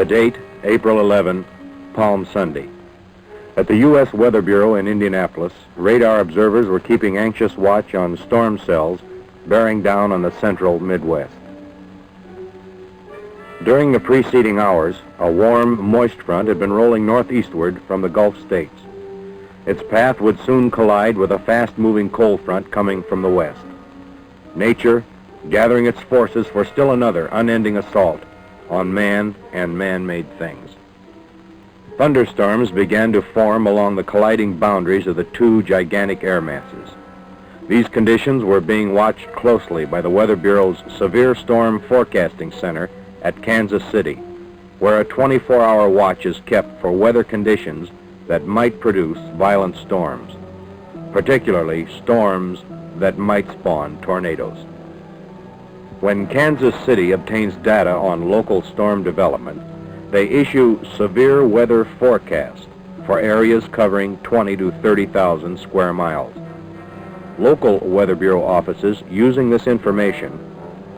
The date, April 11, Palm Sunday. At the U.S. Weather Bureau in Indianapolis, radar observers were keeping anxious watch on storm cells bearing down on the central Midwest. During the preceding hours, a warm, moist front had been rolling northeastward from the Gulf states. Its path would soon collide with a fast-moving cold front coming from the west. Nature gathering its forces for still another unending assault on man and man-made things. Thunderstorms began to form along the colliding boundaries of the two gigantic air masses. These conditions were being watched closely by the Weather Bureau's Severe Storm Forecasting Center at Kansas City, where a 24-hour watch is kept for weather conditions that might produce violent storms, particularly storms that might spawn tornadoes. When Kansas City obtains data on local storm development, they issue severe weather forecasts for areas covering 20 to 30,000 square miles. Local Weather Bureau offices using this information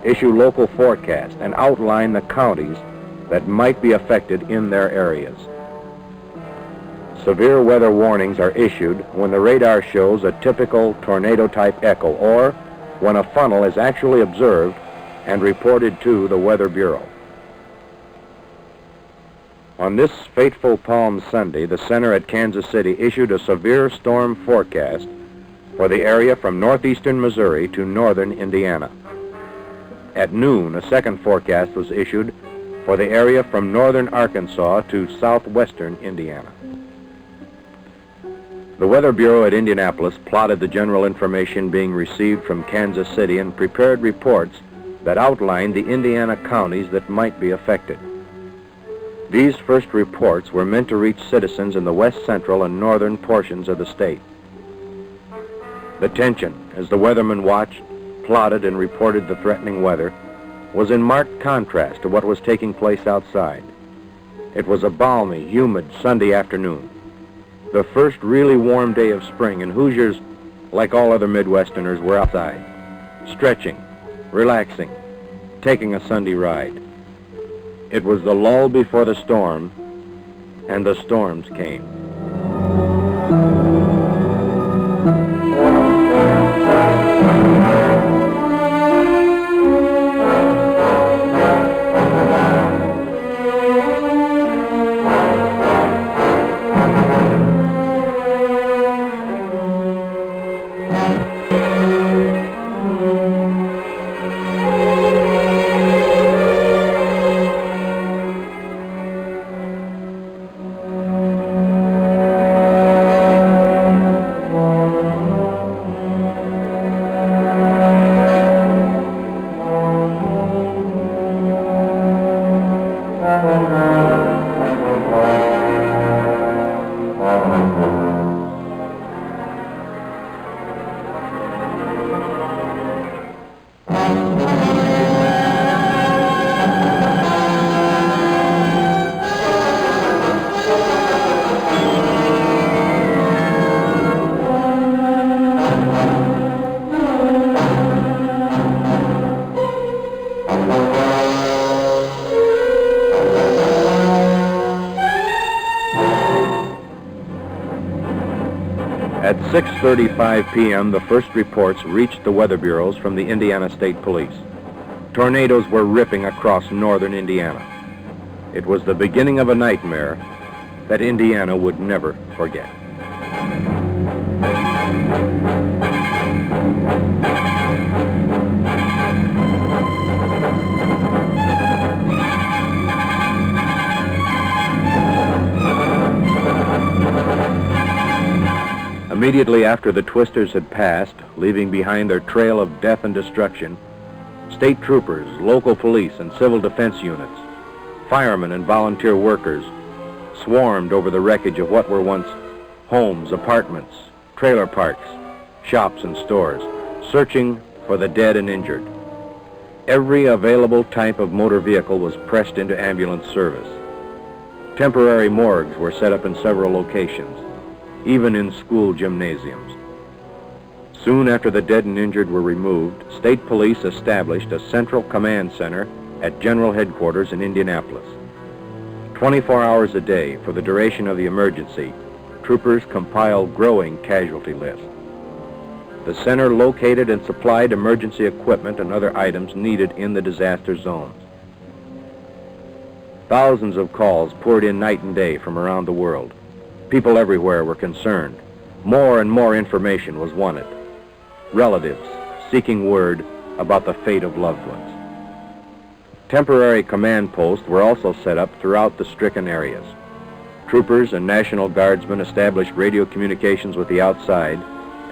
issue local forecasts and outline the counties that might be affected in their areas. Severe weather warnings are issued when the radar shows a typical tornado-type echo or when a funnel is actually observed and reported to the Weather Bureau. On this fateful Palm Sunday, the center at Kansas City issued a severe storm forecast for the area from northeastern Missouri to northern Indiana. At noon, a second forecast was issued for the area from northern Arkansas to southwestern Indiana. The Weather Bureau at Indianapolis plotted the general information being received from Kansas City and prepared reports that outlined the Indiana counties that might be affected. These first reports were meant to reach citizens in the west central and northern portions of the state. The tension, as the weathermen watched, plotted, and reported the threatening weather, was in marked contrast to what was taking place outside. It was a balmy, humid Sunday afternoon, the first really warm day of spring, and Hoosiers, like all other Midwesterners, were outside, stretching, relaxing, taking a Sunday ride. It was the lull before the storm, and the storms came. At 6:35 p.m., the first reports reached the weather bureaus from the Indiana State Police. Tornadoes were ripping across northern Indiana. It was the beginning of a nightmare that Indiana would never forget. Immediately after the twisters had passed, leaving behind their trail of death and destruction, state troopers, local police, and civil defense units, firemen and volunteer workers swarmed over the wreckage of what were once homes, apartments, trailer parks, shops, and stores, searching for the dead and injured. Every available type of motor vehicle was pressed into ambulance service. Temporary morgues were set up in several locations, even in school gymnasiums. Soon after the dead and injured were removed, state police established a central command center at General Headquarters in Indianapolis. 24 hours a day for the duration of the emergency, troopers compiled growing casualty lists. The center located and supplied emergency equipment and other items needed in the disaster zones. Thousands of calls poured in night and day from around the world. People everywhere were concerned. More and more information was wanted. Relatives seeking word about the fate of loved ones. Temporary command posts were also set up throughout the stricken areas. Troopers and National Guardsmen established radio communications with the outside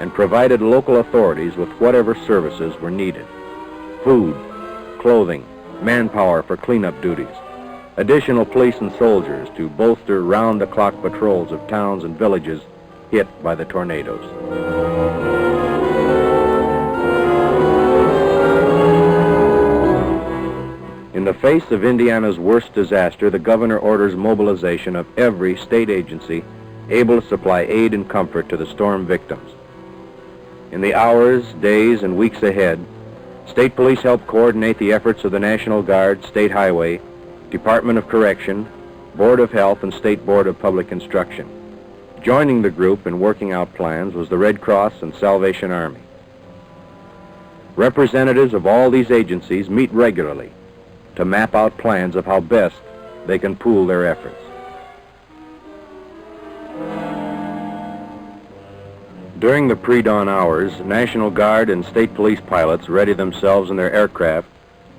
and provided local authorities with whatever services were needed. Food, clothing, manpower for cleanup duties, additional police and soldiers to bolster round-the-clock patrols of towns and villages hit by the tornadoes. In the face of Indiana's worst disaster, the governor orders mobilization of every state agency able to supply aid and comfort to the storm victims. In the hours, days, and weeks ahead, state police helped coordinate the efforts of the National Guard, State Highway, Department of Correction, Board of Health, and State Board of Public Instruction. Joining the group in working out plans was the Red Cross and Salvation Army. Representatives of all these agencies meet regularly to map out plans of how best they can pool their efforts. During the pre-dawn hours, National Guard and state police pilots ready themselves in their aircraft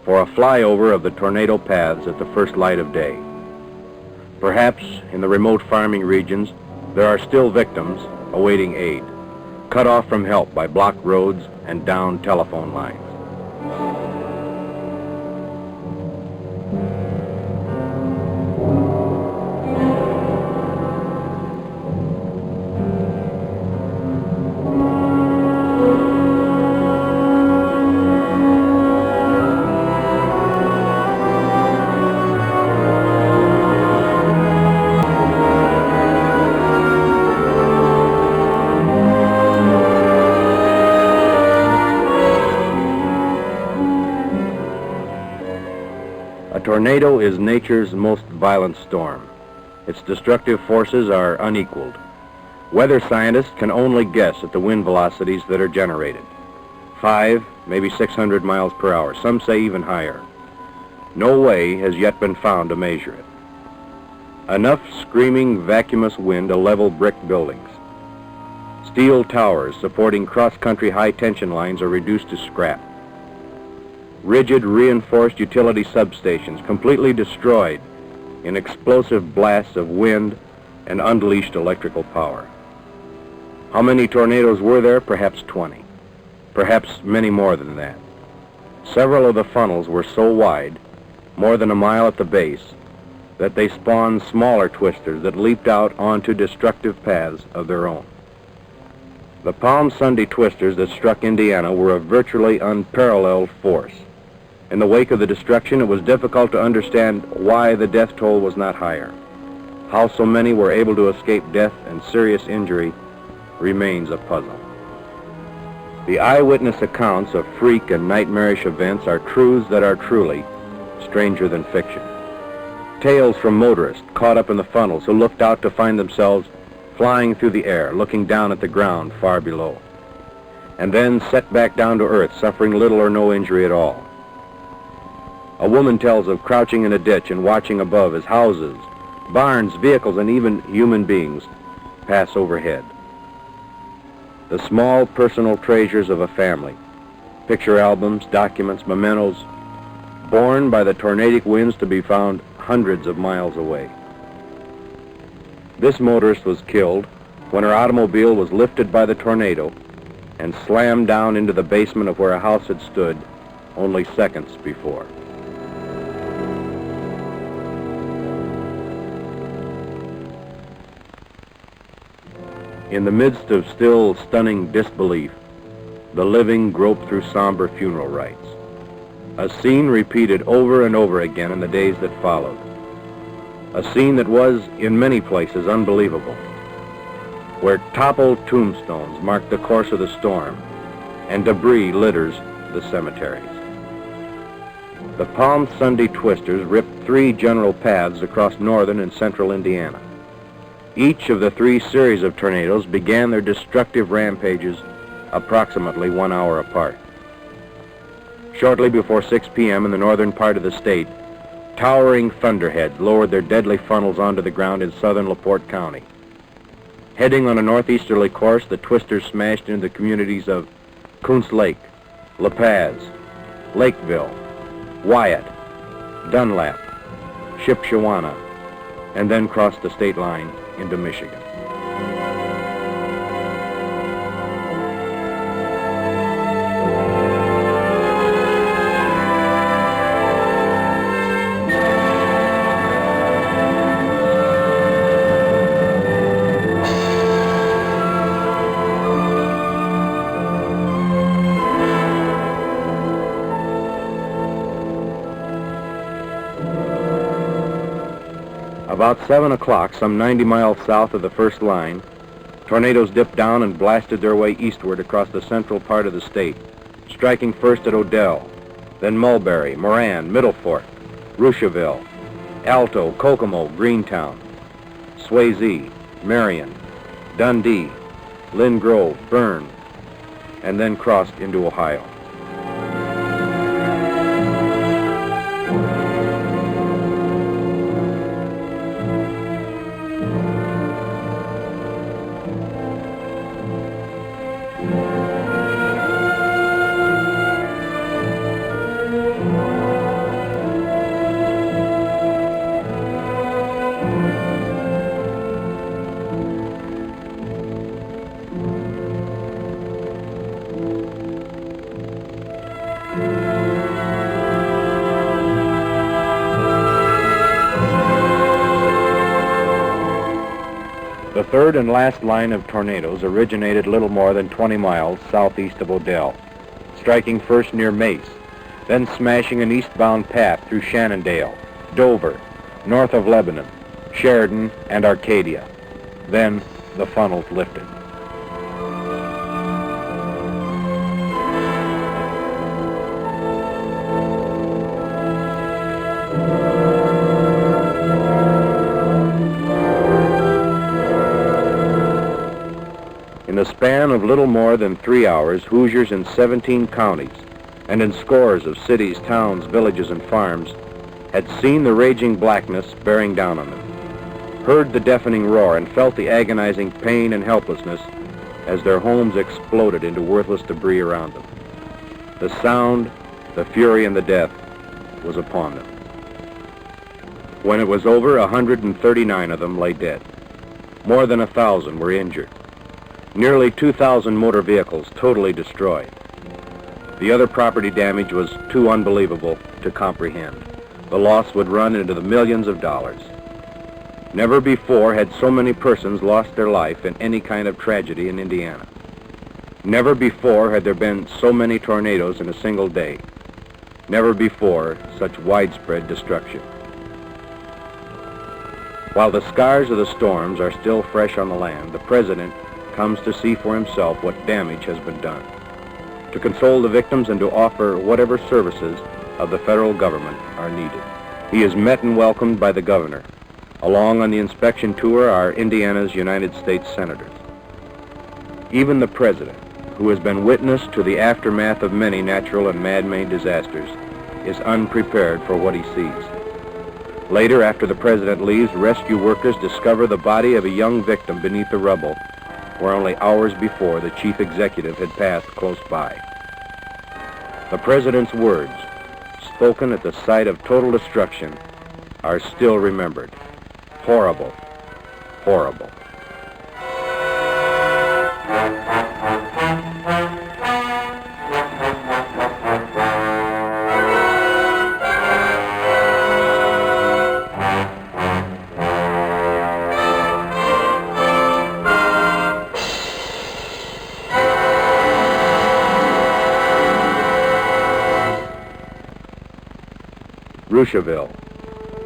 for a flyover of the tornado paths at the first light of day. Perhaps in the remote farming regions, there are still victims awaiting aid, cut off from help by blocked roads and downed telephone lines. A tornado is nature's most violent storm. Its destructive forces are unequaled. Weather scientists can only guess at the wind velocities that are generated. 5, maybe 600 miles per hour, some say even higher. No way has yet been found to measure it. Enough screaming, vacuumous wind to level brick buildings. Steel towers supporting cross-country high-tension lines are reduced to scrap. Rigid, reinforced utility substations completely destroyed in explosive blasts of wind and unleashed electrical power. How many tornadoes were there? Perhaps 20. Perhaps many more than that. Several of the funnels were so wide, more than a mile at the base, that they spawned smaller twisters that leaped out onto destructive paths of their own. The Palm Sunday twisters that struck Indiana were a virtually unparalleled force. In the wake of the destruction, it was difficult to understand why the death toll was not higher. How so many were able to escape death and serious injury remains a puzzle. The eyewitness accounts of freak and nightmarish events are truths that are truly stranger than fiction. Tales from motorists caught up in the funnels who looked out to find themselves flying through the air, looking down at the ground far below, and then set back down to earth, suffering little or no injury at all. A woman tells of crouching in a ditch and watching above as houses, barns, vehicles, and even human beings pass overhead. The small personal treasures of a family, picture albums, documents, mementos, borne by the tornadic winds to be found hundreds of miles away. This motorist was killed when her automobile was lifted by the tornado and slammed down into the basement of where a house had stood only seconds before. In the midst of still stunning disbelief, the living groped through somber funeral rites. A scene repeated over and over again in the days that followed. A scene that was, in many places, unbelievable, where toppled tombstones marked the course of the storm and debris litters the cemeteries. The Palm Sunday twisters ripped 3 general paths across northern and central Indiana. Each of the 3 series of tornadoes began their destructive rampages approximately 1 hour apart. Shortly before 6 p.m. in the northern part of the state, towering thunderheads lowered their deadly funnels onto the ground in southern LaPorte County. Heading on a northeasterly course, the twisters smashed into the communities of Kuntz Lake, La Paz, Lakeville, Wyatt, Dunlap, Shipshewana, and then crossed the state line into Michigan. About 7 o'clock, some 90 miles south of the first line, tornadoes dipped down and blasted their way eastward across the central part of the state, striking first at Odell, then Mulberry, Moran, Middle Fork, Rushville, Alto, Kokomo, Greentown, Swayze, Marion, Dundee, Lynn Grove, Bern, and then crossed into Ohio. The third and last line of tornadoes originated little more than 20 miles southeast of Odell, striking first near Mace, then smashing an eastbound path through Shannondale, Dover, north of Lebanon, Sheridan, and Arcadia. Then the funnels lifted. In the span of little more than 3 hours, Hoosiers in 17 counties and in scores of cities, towns, villages, and farms had seen the raging blackness bearing down on them, heard the deafening roar, and felt the agonizing pain and helplessness as their homes exploded into worthless debris around them. The sound, the fury, and the death was upon them. When it was over, 139 of them lay dead. More than 1,000 were injured. Nearly 2,000 motor vehicles totally destroyed. The other property damage was too unbelievable to comprehend. The loss would run into the millions of dollars. Never before had so many persons lost their life in any kind of tragedy in Indiana. Never before had there been so many tornadoes in a single day. Never before such widespread destruction. While the scars of the storms are still fresh on the land, the President comes to see for himself what damage has been done, to console the victims and to offer whatever services of the federal government are needed. He is met and welcomed by the governor. Along on the inspection tour are Indiana's United States senators. Even the President, who has been witness to the aftermath of many natural and man-made disasters, is unprepared for what he sees. Later, after the President leaves, rescue workers discover the body of a young victim beneath the rubble, where only hours before the chief executive had passed close by. The President's words, spoken at the site of total destruction, are still remembered. Horrible, horrible. Rushville.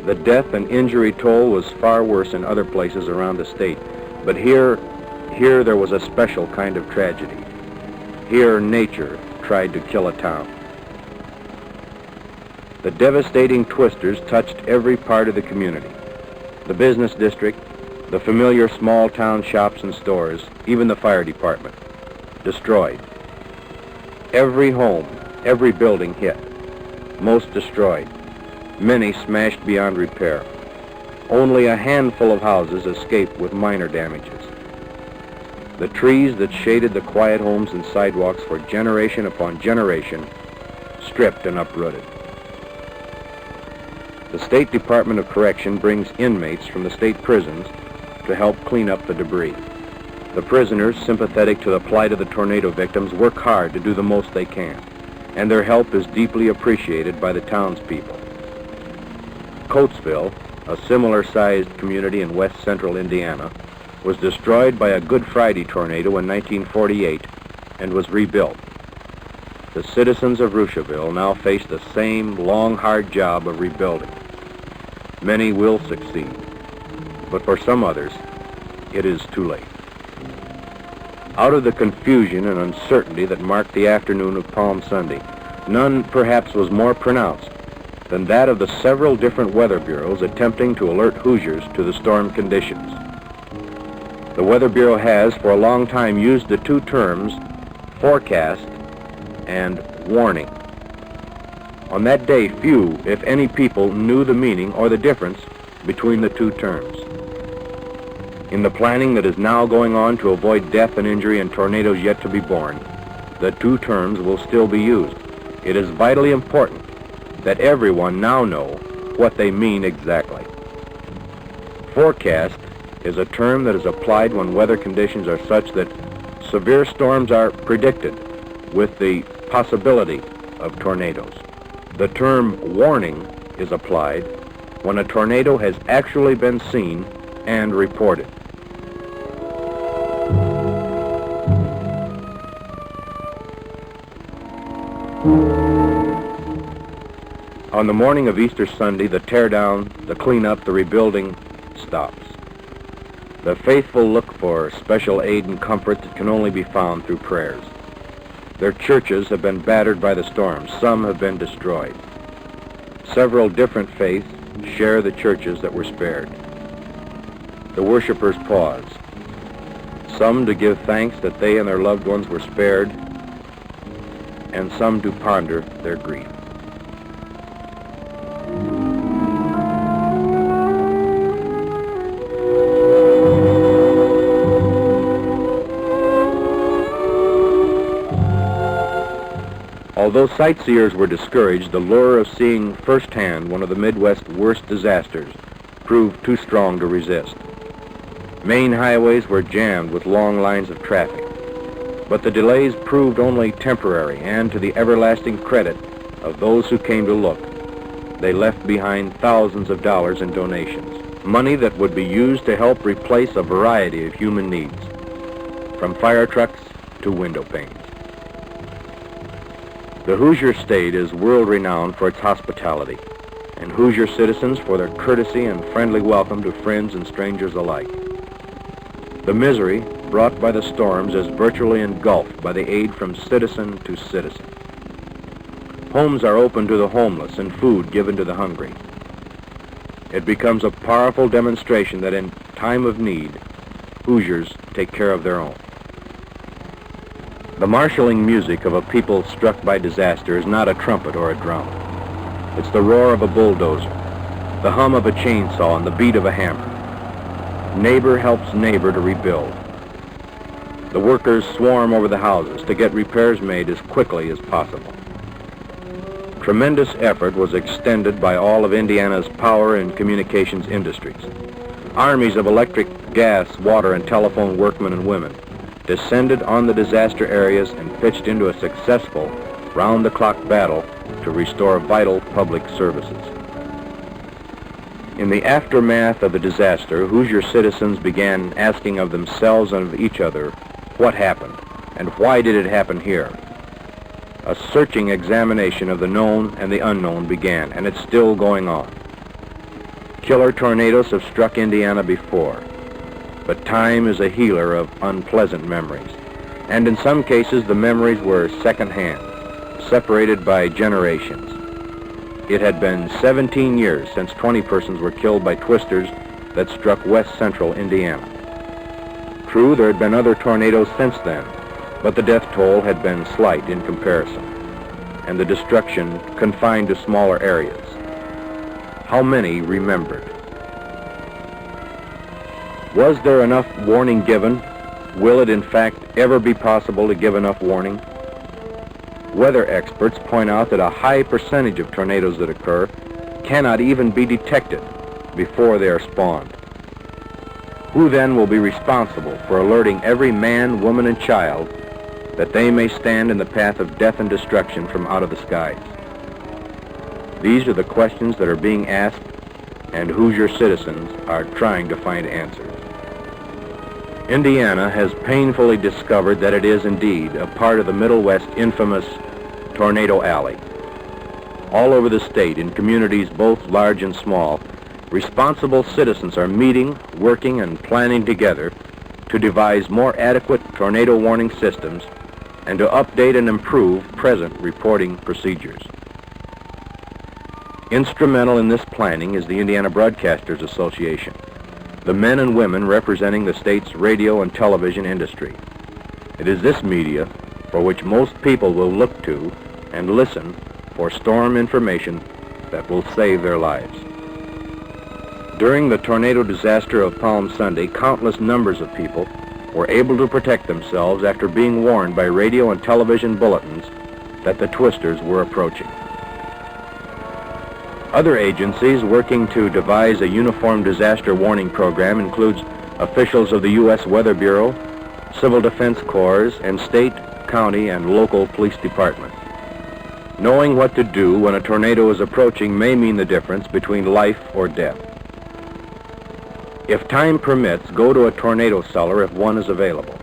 The death and injury toll was far worse in other places around the state, but here there was a special kind of tragedy. Here nature tried to kill a town. The devastating twisters touched every part of the community. The business district, the familiar small town shops and stores, even the fire department. Destroyed. Every home, every building hit. Most destroyed. Many smashed beyond repair. Only a handful of houses escaped with minor damages. The trees that shaded the quiet homes and sidewalks for generation upon generation, stripped and uprooted. The State Department of Correction brings inmates from the state prisons to help clean up the debris. The prisoners, sympathetic to the plight of the tornado victims, work hard to do the most they can, and their help is deeply appreciated by the townspeople. Coatesville, a similar-sized community in west central Indiana, was destroyed by a Good Friday tornado in 1948 and was rebuilt. The citizens of Rushville now face the same long, hard job of rebuilding. Many will succeed, but for some others, it is too late. Out of the confusion and uncertainty that marked the afternoon of Palm Sunday, none perhaps was more pronounced than that of the several different weather bureaus attempting to alert Hoosiers to the storm conditions. The Weather Bureau has for a long time used the two terms forecast and warning. On that day, few, if any, people knew the meaning or the difference between the two terms. In the planning that is now going on to avoid death and injury in tornadoes yet to be born, the two terms will still be used. It is vitally important that everyone now know what they mean exactly. Forecast is a term that is applied when weather conditions are such that severe storms are predicted with the possibility of tornadoes. The term warning is applied when a tornado has actually been seen and reported. On the morning of Easter Sunday, the teardown, the cleanup, the rebuilding stops. The faithful look for special aid and comfort that can only be found through prayers. Their churches have been battered by the storms. Some have been destroyed. Several different faiths share the churches that were spared. The worshipers pause, some to give thanks that they and their loved ones were spared, and some to ponder their grief. Although sightseers were discouraged, the lure of seeing firsthand one of the Midwest's worst disasters proved too strong to resist. Main highways were jammed with long lines of traffic, but the delays proved only temporary, and to the everlasting credit of those who came to look, they left behind thousands of dollars in donations, money that would be used to help replace a variety of human needs, from fire trucks to window panes. The Hoosier State is world-renowned for its hospitality, and Hoosier citizens for their courtesy and friendly welcome to friends and strangers alike. The misery brought by the storms is virtually engulfed by the aid from citizen to citizen. Homes are opened to the homeless and food given to the hungry. It becomes a powerful demonstration that in time of need, Hoosiers take care of their own. The marshaling music of a people struck by disaster is not a trumpet or a drum. It's the roar of a bulldozer, the hum of a chainsaw, and the beat of a hammer. Neighbor helps neighbor to rebuild. The workers swarm over the houses to get repairs made as quickly as possible. Tremendous effort was extended by all of Indiana's power and communications industries. Armies of electric, gas, water, and telephone workmen and women descended on the disaster areas and pitched into a successful round-the-clock battle to restore vital public services. In the aftermath of the disaster, Hoosier citizens began asking of themselves and of each other, what happened, and why did it happen here? A searching examination of the known and the unknown began, and it's still going on. Killer tornadoes have struck Indiana before, but time is a healer of unpleasant memories, and in some cases the memories were secondhand, separated by generations. it had been 17 years since 20 persons were killed by twisters that struck west central Indiana. True, there had been other tornadoes since then, but the death toll had been slight in comparison, and the destruction confined to smaller areas. How many remembered? Was there enough warning given? Will it in fact ever be possible to give enough warning? Weather experts point out that a high percentage of tornadoes that occur cannot even be detected before they are spawned. Who then will be responsible for alerting every man, woman, and child that they may stand in the path of death and destruction from out of the skies? These are the questions that are being asked, and Hoosier citizens are trying to find answers. Indiana has painfully discovered that it is indeed a part of the Middle West infamous Tornado Alley. All over the state, in communities both large and small, responsible citizens are meeting, working, and planning together to devise more adequate tornado warning systems and to update and improve present reporting procedures. Instrumental in this planning is the Indiana Broadcasters Association, the men and women representing the state's radio and television industry. It is this media for which most people will look to and listen for storm information that will save their lives. During the tornado disaster of Palm Sunday, countless numbers of people were able to protect themselves after being warned by radio and television bulletins that the twisters were approaching. Other agencies working to devise a uniform disaster warning program includes officials of the U.S. Weather Bureau, Civil Defense Corps, and state, county, and local police departments. Knowing what to do when a tornado is approaching may mean the difference between life or death. If time permits, go to a tornado cellar if one is available.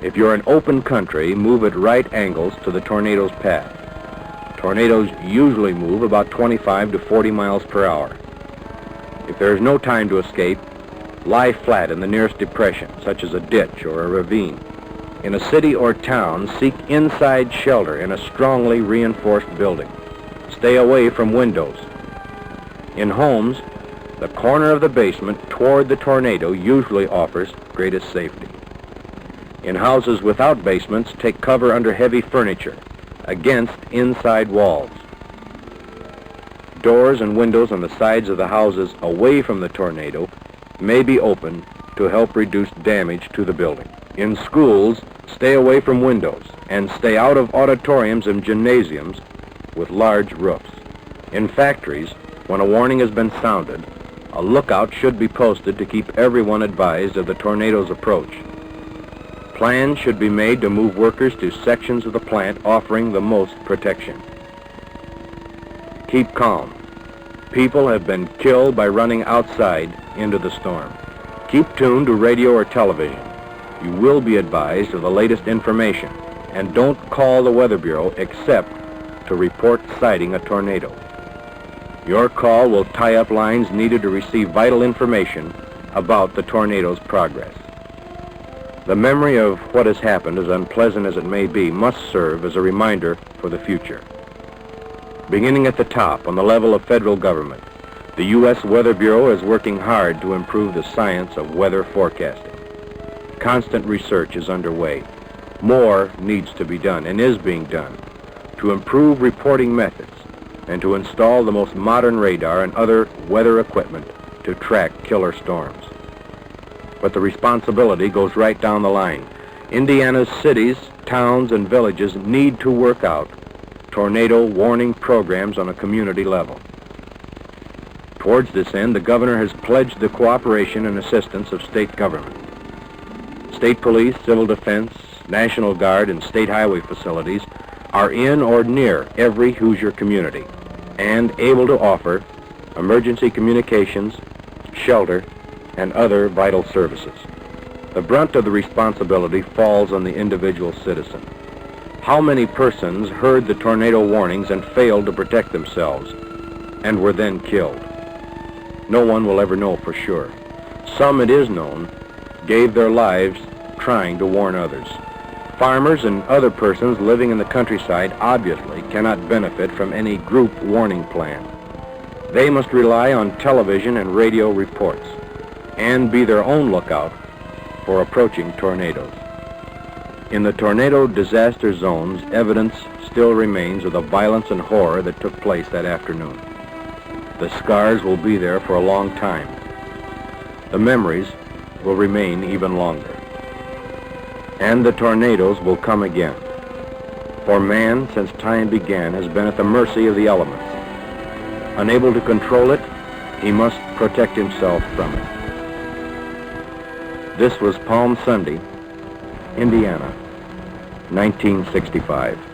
If you're in open country, move at right angles to the tornado's path. Tornadoes usually move about 25 to 40 miles per hour. If there is no time to escape, lie flat in the nearest depression, such as a ditch or a ravine. In a city or town, seek inside shelter in a strongly reinforced building. Stay away from windows. In homes, the corner of the basement toward the tornado usually offers greatest safety. In houses without basements, take cover under heavy furniture, against inside walls. Doors and windows on the sides of the houses away from the tornado may be opened to help reduce damage to the building. In schools, stay away from windows and stay out of auditoriums and gymnasiums with large roofs. In factories, when a warning has been sounded, a lookout should be posted to keep everyone advised of the tornado's approach. Plans should be made to move workers to sections of the plant offering the most protection. Keep calm. People have been killed by running outside into the storm. Keep tuned to radio or television. You will be advised of the latest information, and don't call the Weather Bureau except to report sighting a tornado. Your call will tie up lines needed to receive vital information about the tornado's progress. The memory of what has happened, as unpleasant as it may be, must serve as a reminder for the future. Beginning at the top, on the level of federal government, the U.S. Weather Bureau is working hard to improve the science of weather forecasting. Constant research is underway. More needs to be done, and is being done, to improve reporting methods and to install the most modern radar and other weather equipment to track killer storms. But the responsibility goes right down the line. Indiana's cities, towns, and villages need to work out tornado warning programs on a community level. Towards this end, the governor has pledged the cooperation and assistance of state government. State police, civil defense, National Guard, and state highway facilities are in or near every Hoosier community and able to offer emergency communications, shelter, and other vital services. The brunt of the responsibility falls on the individual citizen. How many persons heard the tornado warnings and failed to protect themselves and were then killed? No one will ever know for sure. Some, it is known, gave their lives trying to warn others. Farmers and other persons living in the countryside obviously cannot benefit from any group warning plan. They must rely on television and radio reports and be their own lookout for approaching tornadoes. In the tornado disaster zones, evidence still remains of the violence and horror that took place that afternoon. The scars will be there for a long time. The memories will remain even longer. And the tornadoes will come again. For man, since time began, has been at the mercy of the elements. Unable to control it, he must protect himself from it. This was Palm Sunday, Indiana, 1965.